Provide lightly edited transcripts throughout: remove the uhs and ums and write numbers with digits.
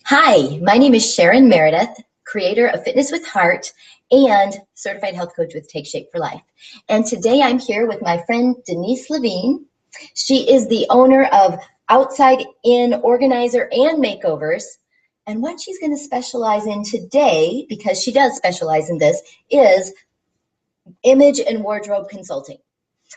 Hi, my name is Sharon Meredith, creator of Fitness with Heart and certified health coach with Take Shape for Life. And today I'm here with my friend Denise Levine. She is the owner of Outside In Organizer and Makeovers. And what she's going to specialize in today, because she does specialize in this, is image and wardrobe consulting.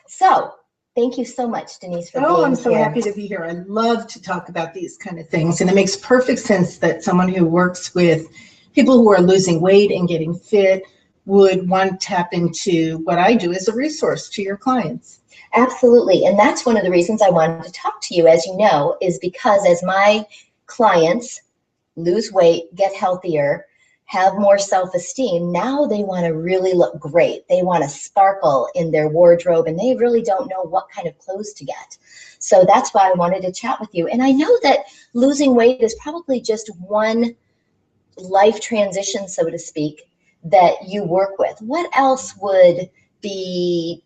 So thank you so much, Denise, for being here. I'm so happy to be here. I love to talk about these kind of things. And it makes perfect sense that someone who works with people who are losing weight and getting fit would want to tap into what I do as a resource to your clients. Absolutely. And that's one of the reasons I wanted to talk to you, as you know, is because as my clients lose weight, get healthier, have more self-esteem, now they want to really look great. They want to sparkle in their wardrobe, and they really don't know what kind of clothes to get. So that's why I wanted to chat with you. And I know that losing weight is probably just one life transition, so to speak, that you work with. What else would be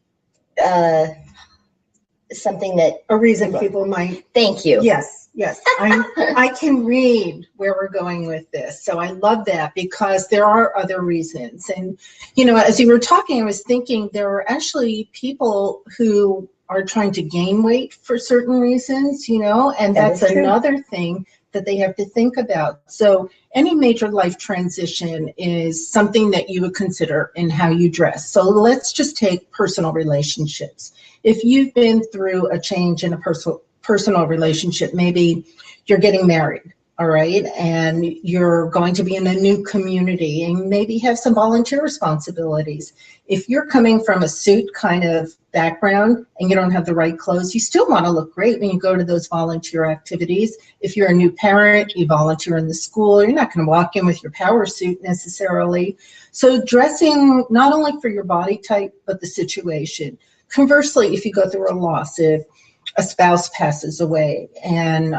something that... A reason people might... Thank you. Yes. I can read where we're going with this. So I love that because there are other reasons. And, you know, as you were talking, I was thinking there are actually people who are trying to gain weight for certain reasons, you know, and that's another thing that they have to think about. So any major life transition is something that you would consider in how you dress. So let's just take personal relationships. If you've been through a change in a personal relationship, maybe you're getting married, all right, and you're going to be in a new community and maybe have some volunteer responsibilities. If you're coming from a suit kind of background and you don't have the right clothes, you still want to look great when you go to those volunteer activities. If you're a new parent, you volunteer in the school, you're not going to walk in with your power suit necessarily. So dressing not only for your body type, but the situation. Conversely, if you go through a loss, if a spouse passes away and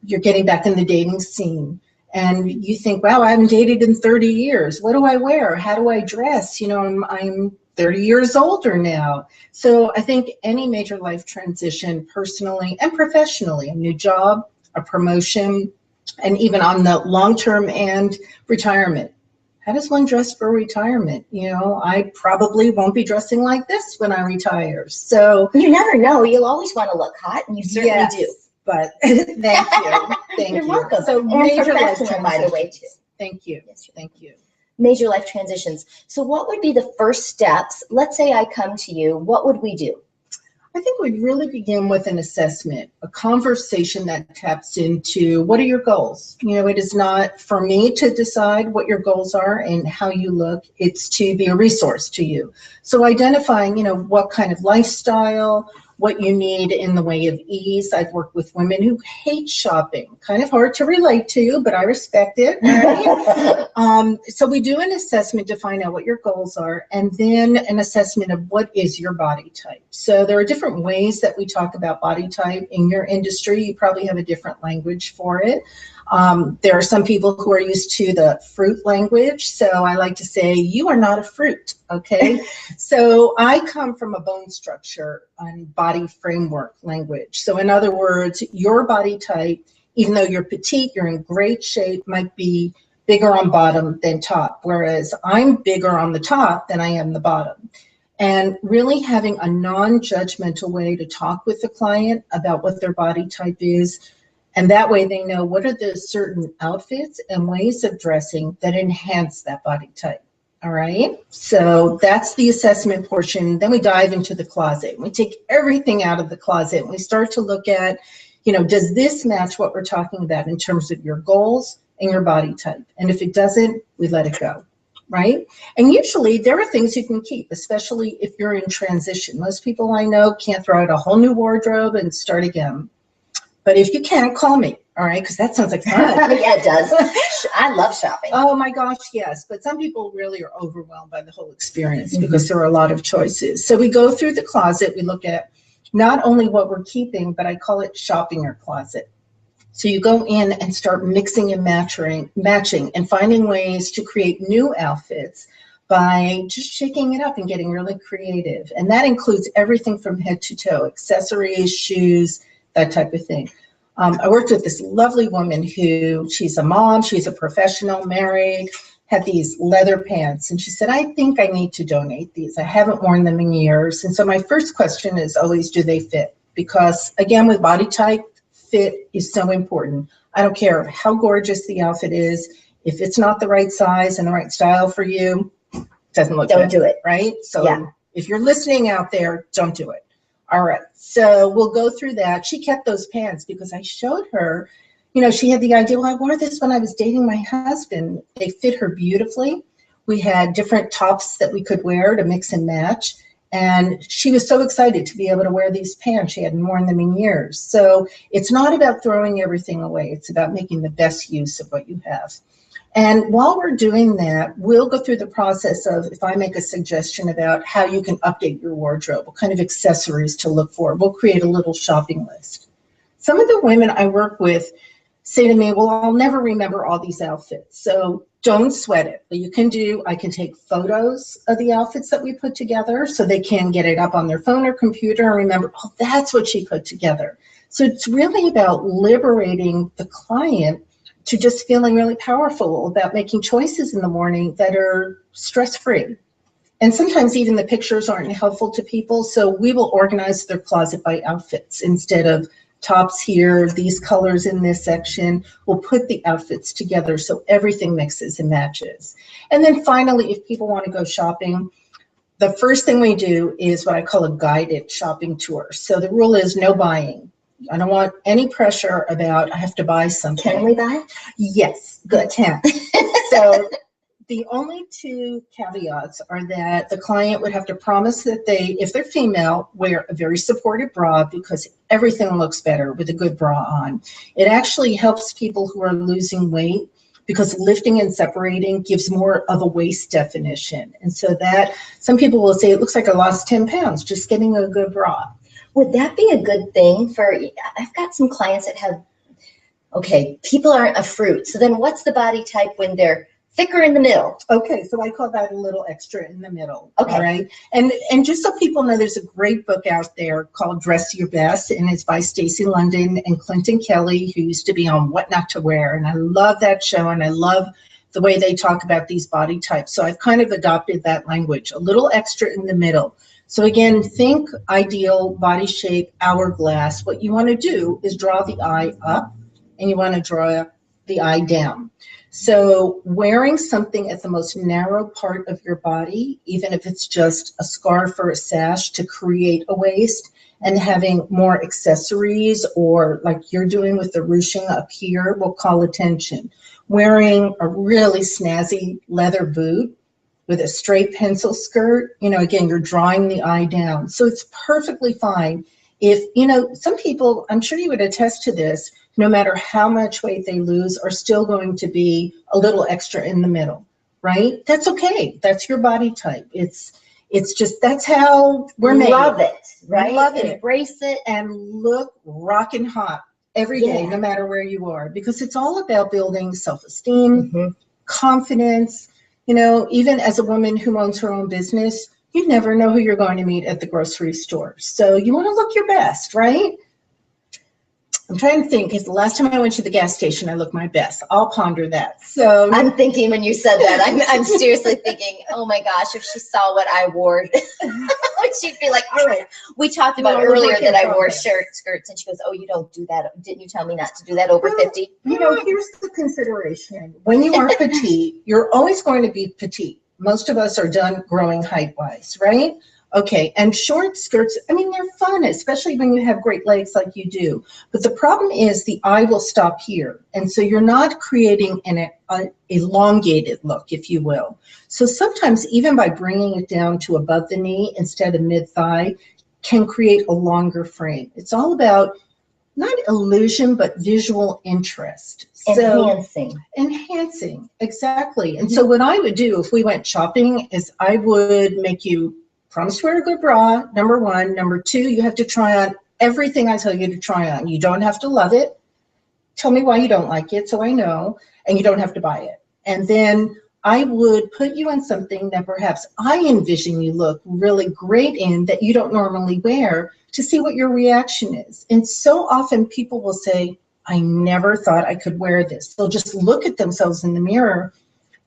you're getting back in the dating scene and you think, wow, I haven't dated in 30 years. What do I wear? How do I dress? You know, I'm 30 years older now. So I think any major life transition, personally and professionally, a new job, a promotion, and even on the long-term and retirement. How does one dress for retirement? You know, I probably won't be dressing like this when I retire. So you never know. You'll always want to look hot, and you certainly do. But thank you. You're welcome. So and major life professional, by the way, too. Thank you. Yes, thank you. Major life transitions. So what would be the first steps? Let's say I come to you. What would we do? I think we'd really begin with an assessment, a conversation that taps into what are your goals? You know, it is not for me to decide what your goals are and how you look. It's to be a resource to you. So identifying, you know, what kind of lifestyle, what you need in the way of ease. I've worked with women who hate shopping, kind of hard to relate to, but I respect it. Right? So we do an assessment to find out what your goals are, and then an assessment of what is your body type. So there are different ways that we talk about body type in your industry. You probably have a different language for it. There are some people who are used to the fruit language. So I like to say, you are not a fruit, okay? So I come from a bone structure and body framework language. So in other words, your body type, even though you're petite, you're in great shape, might be bigger on bottom than top, whereas I'm bigger on the top than I am the bottom. And really having a non-judgmental way to talk with the client about what their body type is. And that way they know what are the certain outfits and ways of dressing that enhance that body type. All right. So that's the assessment portion. Then we dive into the closet. We take everything out of the closet and we start to look at, you know, does this match what we're talking about in terms of your goals and your body type? And if it doesn't, we let it go. Right? And usually there are things you can keep, especially if you're in transition. Most people I know can't throw out a whole new wardrobe and start again. But if you can, call me, all right? Because that sounds like fun. Yeah, it does. I love shopping. Oh my gosh, yes. But some people really are overwhelmed by the whole experience because there are a lot of choices. So we go through the closet. We look at not only what we're keeping, but I call it shopping your closet. So you go in and start mixing and matching and finding ways to create new outfits by just shaking it up and getting really creative. And that includes everything from head to toe, accessories, shoes, that type of thing. I worked with this lovely woman who, she's a mom, she's a professional, married, had these leather pants. And she said, I think I need to donate these. I haven't worn them in years. And so my first question is always, do they fit? Because again, with body type, fit is so important. I don't care how gorgeous the outfit is. If it's not the right size and the right style for you, it doesn't look good. Don't do it. Right? So Yeah. if you're listening out there, don't do it. All right. So we'll go through that. She kept those pants because I showed her, you know, she had the idea, well, I wore this when I was dating my husband. They fit her beautifully. We had different tops that we could wear to mix and match. And she was so excited to be able to wear these pants. She hadn't worn them in years. So it's not about throwing everything away. It's about making the best use of what you have. And while we're doing that, we'll go through the process of, if I make a suggestion about how you can update your wardrobe, what kind of accessories to look for, we'll create a little shopping list. Some of the women I work with say to me, well, I'll never remember all these outfits. So don't sweat it. What you can do, I can take photos of the outfits that we put together so they can get it up on their phone or computer and remember, oh, that's what she put together. So it's really about liberating the client to just feeling really powerful about making choices in the morning that are stress-free. And sometimes even the pictures aren't helpful to people, so we will organize their closet by outfits instead of tops here, these colors in this section. We'll put the outfits together so everything mixes and matches. And then finally, if people want to go shopping, the first thing we do is what I call a guided shopping tour. So the rule is no buying. I don't want any pressure about I have to buy something. Can we buy? Yes, good. Can. So the only two caveats are that the client would have to promise that they, if they're female, wear a very supportive bra because everything looks better with a good bra on. It actually helps people who are losing weight because lifting and separating gives more of a waist definition. And so that some people will say, it looks like I lost 10 pounds just getting a good bra. Would that be a good thing for, I've got some clients that have, okay, people aren't a fruit. So then what's the body type when they're thicker in the middle? Okay, so I call that a little extra in the middle. Okay. All right. And just so people know, there's a great book out there called Dress Your Best, and it's by Stacey London and Clinton Kelly, who used to be on What Not to Wear. And I love that show, and I love the way they talk about these body types. So I've kind of adopted that language, a little extra in the middle. So again, think ideal body shape, hourglass. What you want to do is draw the eye up and you want to draw the eye down. So wearing something at the most narrow part of your body, even if it's just a scarf or a sash to create a waist, and having more accessories or like you're doing with the ruching up here will call attention. Wearing a really snazzy leather boot with a straight pencil skirt, you know, again, you're drawing the eye down. So it's perfectly fine. If, you know, some people, I'm sure you would attest to this, no matter how much weight they lose, are still going to be a little extra in the middle, right? That's okay. That's your body type. It's just, that's how we're made. Love it, right? Love it. Embrace it. And look rockin' hot every day, no matter where you are, because it's all about building self-esteem, confidence. You know, even as a woman who owns her own business, you never know who you're going to meet at the grocery store. So you want to look your best, right? I'm trying to think, because the last time I went to the gas station, I looked my best. I'll ponder that. So I'm thinking when you said that, I'm seriously thinking, oh my gosh, if she saw what I wore, she'd be like, all right. We talked about earlier that I wore skirts, and she goes, oh, you don't do that. Didn't you tell me not to do that over 50? You know, here's the consideration. When you are petite, you're always going to be petite. Most of us are done growing height-wise, right? Okay, and short skirts, I mean, they're fun, especially when you have great legs like you do. But the problem is the eye will stop here. And so you're not creating an elongated look, if you will. So sometimes even by bringing it down to above the knee instead of mid-thigh can create a longer frame. It's all about not illusion, but visual interest. Enhancing, exactly. And so what I would do if we went shopping is I would make you promise to wear a good bra, number one. Number two, you have to try on everything I tell you to try on. You don't have to love it. Tell me why you don't like it so I know, and you don't have to buy it. And then I would put you in something that perhaps I envision you look really great in that you don't normally wear to see what your reaction is. And so often people will say, I never thought I could wear this. They'll just look at themselves in the mirror.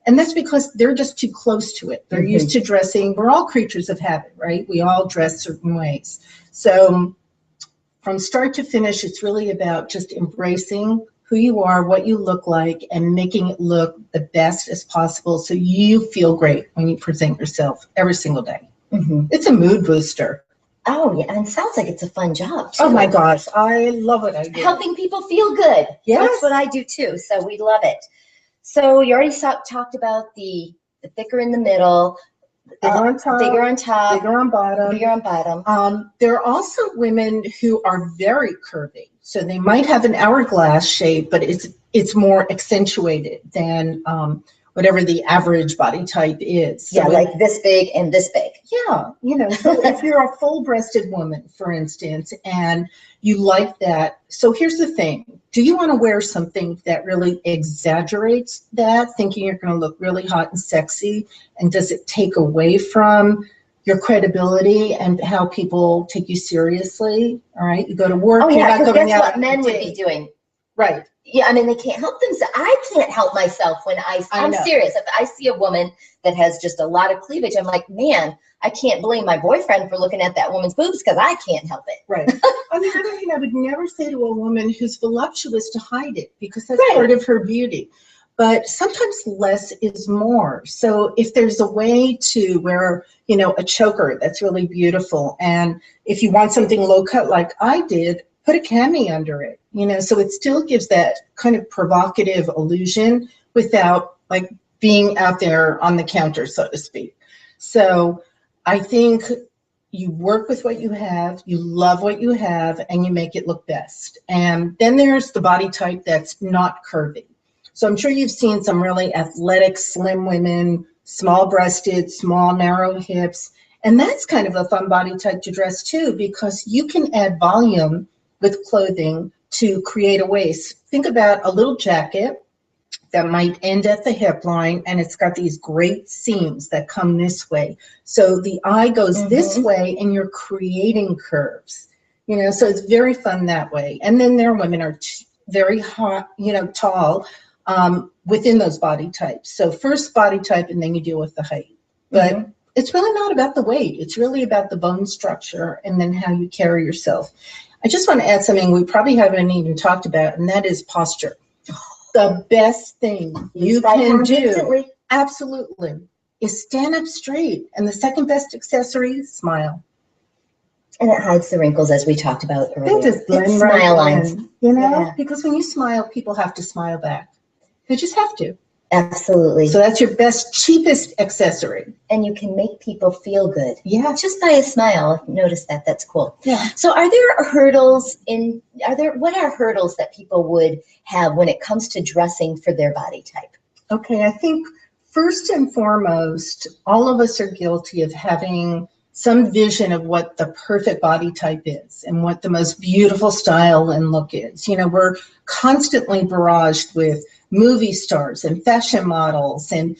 And that's because they're just too close to it. They're used to dressing. We're all creatures of habit, right? We all dress certain ways. So from start to finish, it's really about just embracing who you are, what you look like, and making it look the best as possible so you feel great when you present yourself every single day. It's a mood booster. Oh, yeah, and it sounds like it's a fun job, too. Oh my gosh, I love what I do. Helping people feel good. Yes. That's what I do, too, so we love it. So you already talked about the thicker in the middle, Bigger on top, bigger on top, bigger on bottom. bigger on bottom. There are also women who are very curvy. So they might have an hourglass shape, but it's more accentuated than whatever the average body type is. So yeah, like this big and this big. Yeah, so if you're a full-breasted woman, for instance, and you like that, so here's the thing. Do you want to wear something that really exaggerates that, thinking you're going to look really hot and sexy, and does it take away from your credibility and how people take you seriously? All right, you go to work. Oh, yeah, because that's that's what men would be doing. Right. Yeah, I mean, they can't help themselves. I can't help myself when I'm serious. If I see a woman that has just a lot of cleavage, I'm like, man, I can't blame my boyfriend for looking at that woman's boobs because I can't help it. Right. On the other hand, I would never say to a woman who's voluptuous to hide it because that's part of her beauty. But sometimes less is more. So if there's a way to wear, a choker that's really beautiful, and if you want something low cut like I did, put a cami under it, so it still gives that kind of provocative illusion without like being out there on the counter, so to speak. So I think you work with what you have, you love what you have, and you make it look best. And then there's the body type that's not curvy. So I'm sure you've seen some really athletic, slim women, small-breasted, small, narrow hips. And that's kind of a fun body type to dress too, because you can add volume with clothing to create a waist. Think about a little jacket that might end at the hip line, and it's got these great seams that come this way. So the eye goes this way, and you're creating curves. So it's very fun that way. And then there are women are very hot, tall, within those body types. So first body type, and then you deal with the height. But it's really not about the weight. It's really about the bone structure and then how you carry yourself. I just want to add something we probably haven't even talked about, and that is posture. The best thing you can do, absolutely, is stand up straight. And the second best accessory, smile. And it hides the wrinkles, as we talked about earlier. They just blend right smile lines, because when you smile, people have to smile back. They just have to. Absolutely. So that's your best, cheapest accessory. And you can make people feel good. Yeah. Just by a smile. Notice that. That's cool. Yeah. So are there hurdles what are hurdles that people would have when it comes to dressing for their body type? Okay. I think first and foremost, all of us are guilty of having some vision of what the perfect body type is and what the most beautiful style and look is. We're constantly barraged with movie stars and fashion models and,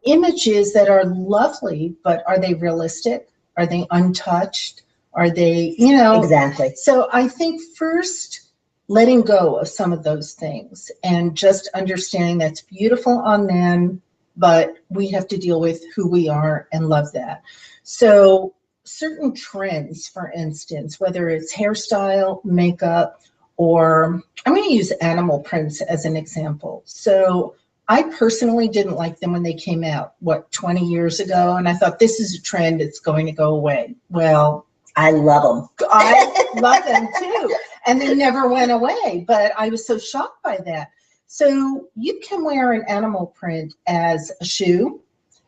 images that are lovely, but are they realistic? Are they untouched? Are they, Exactly. So I think first, letting go of some of those things and just understanding that's beautiful on them, but we have to deal with who we are and love that. So certain trends, for instance, whether it's hairstyle, makeup, or I'm going to use animal prints as an example. So I personally didn't like them when they came out, 20 years ago? And I thought, this is a trend, it's going to go away. Well, I love them. I love them too. And they never went away, but I was so shocked by that. So you can wear an animal print as a shoe.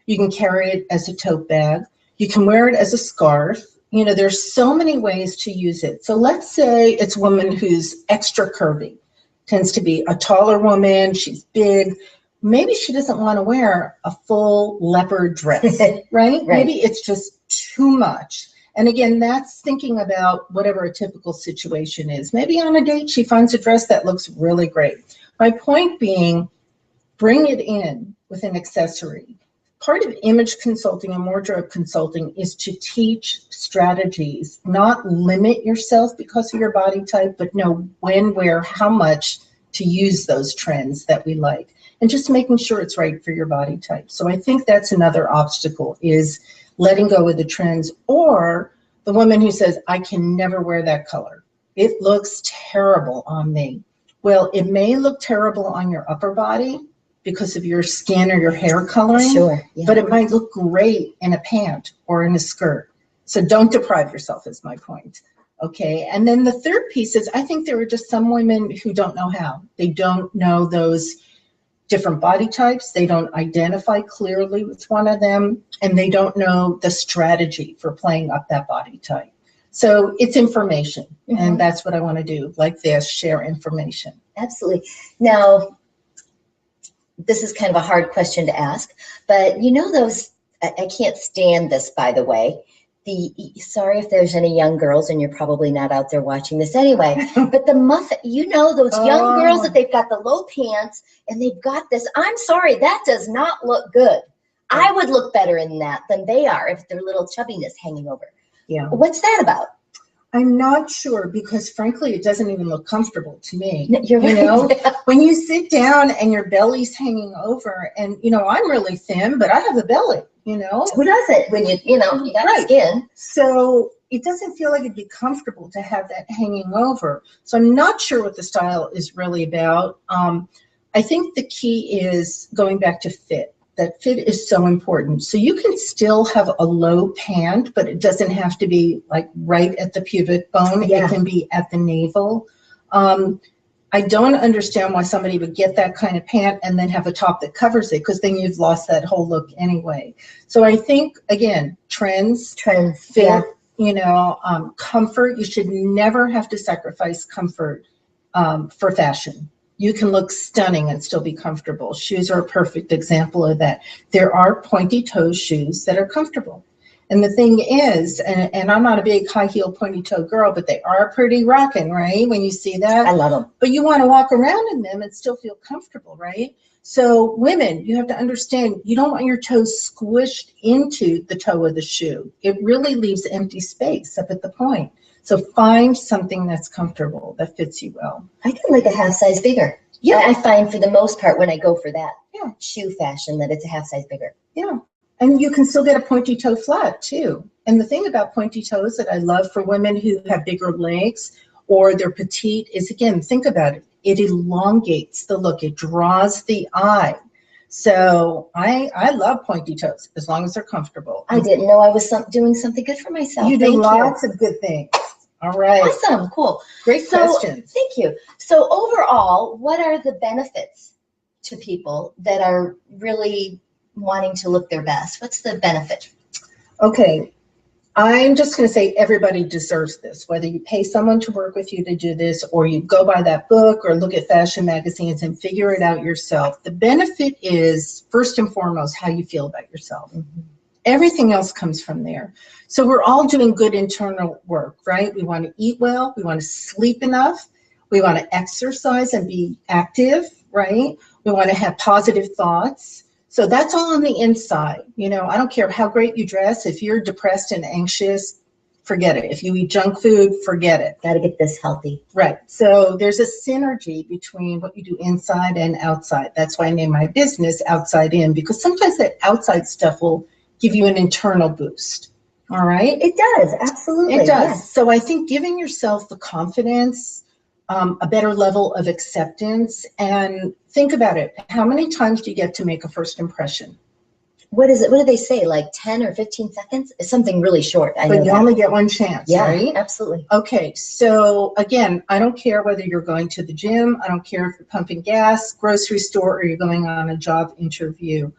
You can carry it as a tote bag. You can wear it as a scarf. There's so many ways to use it. So let's say it's a woman who's extra curvy, tends to be a taller woman, she's big. Maybe she doesn't want to wear a full leopard dress, right? Maybe it's just too much. And again, that's thinking about whatever a typical situation is. Maybe on a date, she finds a dress that looks really great. My point being, bring it in with an accessory. Part of image consulting and wardrobe consulting is to teach strategies, not limit yourself because of your body type, but know when, where, how much to use those trends that we like, and just making sure it's right for your body type. So I think that's another obstacle, is letting go of the trends, or the woman who says, I can never wear that color. It looks terrible on me. Well, it may look terrible on your upper body because of your skin or your hair coloring, Sure. Yeah. but it might look great in a pant or in a skirt. So don't deprive yourself, is my point. Okay. And then the third piece is, I think there are just some women who don't know how. They don't know those different body types. They don't identify clearly with one of them, and they don't know the strategy for playing up that body type. So it's information, and that's what I want to do, like this, share information. Absolutely. Now, this is kind of a hard question to ask, but you know those, I can't stand this, by the way. Sorry if there's any young girls, and you're probably not out there watching this anyway, but the muffin, you know, those young girls that they've got the low pants and they've got this, I'm sorry, that does not look good. I would look better in that than they are if their little chubbiness hanging over. Yeah. What's that about? I'm not sure, because frankly, it doesn't even look comfortable to me. You're right. You know, when you sit down and your belly's hanging over, and you know, I'm really thin, but I have a belly, you know. Who doesn't when you got skin? So it doesn't feel like it'd be comfortable to have that hanging over. So I'm not sure what the style is really about. I think the key is going back to fit. That fit is so important. So you can still have a low pant, but it doesn't have to be like right at the pubic bone. Yeah. It can be at the navel. I don't understand why somebody would get that kind of pant and then have a top that covers it, because then you've lost that whole look anyway. So I think, again, trends, fit, yeah. you know, comfort. You should never have to sacrifice comfort for fashion. You can look stunning and still be comfortable. Shoes are a perfect example of that. There are pointy toe shoes that are comfortable. And the thing is, and I'm not a big high heel pointy toe girl, but they are pretty rocking, right? When you see that. I love them. But you want to walk around in them and still feel comfortable, right? So women, you have to understand, you don't want your toes squished into the toe of the shoe. It really leaves empty space up at the point. So find something that's comfortable, that fits you well. I can like a half size bigger. Yeah. I find for the most part when I go for that Yeah. shoe fashion that it's a half size bigger. Yeah. And you can still get a pointy toe flat too. And the thing about pointy toes that I love for women who have bigger legs or they're petite is, again, think about it. It elongates the look. It draws the eye. So I love pointy toes as long as they're comfortable. I didn't know I was doing something good for myself. You do Thank lots of good things. All right. Awesome. Cool. Great questions. Thank you. So overall, what are the benefits to people that are really wanting to look their best? What's the benefit? Okay. I'm just going to say everybody deserves this, whether you pay someone to work with you to do this, or you go buy that book or look at fashion magazines and figure it out yourself. The benefit is, first and foremost, how you feel about yourself. Mm-hmm. Everything else comes from there. So we're all doing good internal work, right? We want to eat well. We want to sleep enough. We want to exercise and be active, right? We want to have positive thoughts. So that's all on the inside. You know, I don't care how great you dress. If you're depressed and anxious, forget it. If you eat junk food, forget it. Got to get this healthy. Right. So there's a synergy between what you do inside and outside. That's why I name my business Outside In, because sometimes that outside stuff will give you an internal boost. All right. It does. Absolutely. It does. Yes. So I think giving yourself the confidence, a better level of acceptance, and think about it. How many times do you get to make a first impression? What is it? What do they say? Like 10 or 15 seconds? It's something really short. I know But you that. only get one chance, Yeah, right? absolutely. Okay, so again, I don't care whether you're going to the gym, I don't care if you're pumping gas, grocery store, or you're going on a job interview.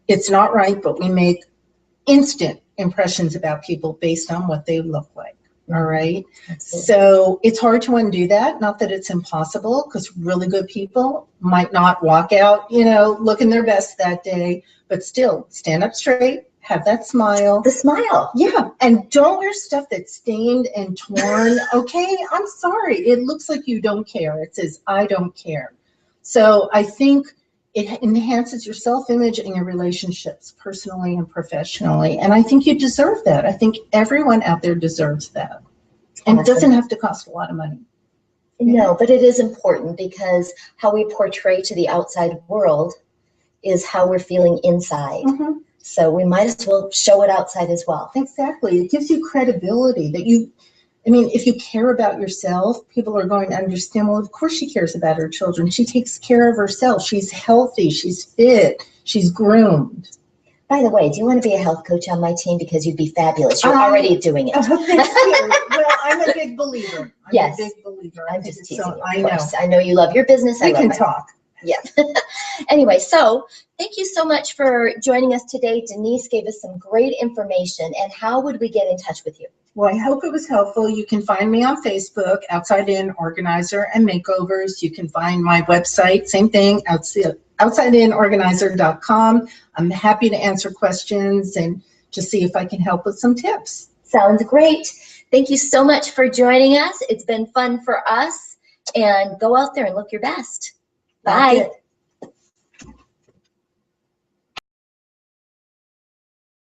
It's not right, but we make instant impressions about people based on what they look like. All right. Absolutely. So it's hard to undo that. Not that it's impossible, because really good people might not walk out, you know, looking their best that day, but still stand up straight, have that smile. The smile. Yeah. And don't wear stuff that's stained and torn. Okay. I'm sorry. It looks like you don't care. It says, I don't care. So I think it enhances your self-image and your relationships personally and professionally. And I think you deserve that. I think everyone out there deserves that. And it doesn't have to cost a lot of money. No, but it is important because how we portray to the outside world is how we're feeling inside. Mm-hmm. So we might as well show it outside as well. Exactly. It gives you credibility that if you care about yourself, people are going to understand, well, of course she cares about her children. She takes care of herself. She's healthy. She's fit. She's groomed. By the way, do you want to be a health coach on my team? Because you'd be fabulous. You're already doing it. Well, I'm a big believer. Yes. I'm a big believer. I'm just teasing you, I of know. course. I know you love your business. We can talk. Yeah. Anyway, so thank you so much for joining us today. Denise gave us some great information. And how would we get in touch with you? Well, I hope it was helpful. You can find me on Facebook, Outside In Organizer and Makeovers. You can find my website, same thing, outsideinorganizer.com. I'm happy to answer questions and to see if I can help with some tips. Sounds great. Thank you so much for joining us. It's been fun for us. And go out there and look your best. Bye.